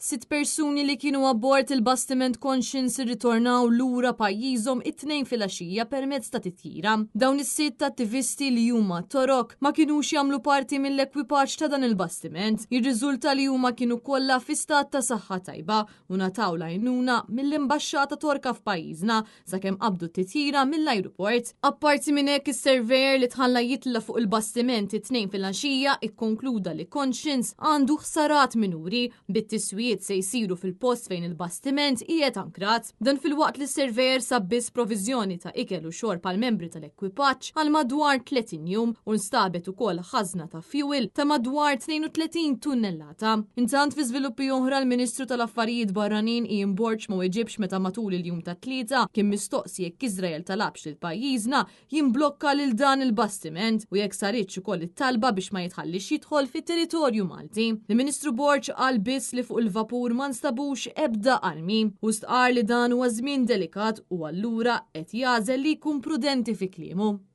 6 persuni li kienu abbord il-bastiment Conscience irritornaw lura pajjiżhom it-tnejn filgħaxija permezz ta' titjira. Dawn is-6 attivisti li huma torok ma kinux jagħmlu parti mill-ekwipaġġ ta' dan il-bastiment. Jirriżulta li huma kienu kollha fi stat ta' saħħa tajba u nataw l-għajnuna mill-imbaxxata Torka f'pajjiżna sakemm qabdu t-titjira mill-ajruport. Apparti minn hekk is-servejer li tħalla jitla fuq il-bastiment it-tnejn filgħaxija ikkonkluda li Conscience għandu ħsarat minuri bit-tiswiet se jsiru fil-post fejn il-bastiment qiegħed ankrat. Dan fil-waqt li s-servejer sab biss proviżjoni ta' ikel u xorb għal membri tal-ekwipaġġ għal madwar 30 jum u nstabet ukoll ħażna ta' fuel ta' madwar 32 tunnellata. Intant fi żviluppi oħra l-Ministru tal-Affarijiet Barranin Ian Borch ma weġibx meta matul il-jum ta' tlieta kien mistoqsi jekk Iżrael talabx lil pajjiżna jimblokka lil dan il-bastiment u jekk saritx ukoll it-talba biex ma jitħallix jidħol fit-territorju Malti. Il-Ministru Borch qal biss li fuq il-vapur ma nstabux ebda armi u stqar li dan huwa żmien delikat u allura qed jażel li jkun prudenti fi kliemu.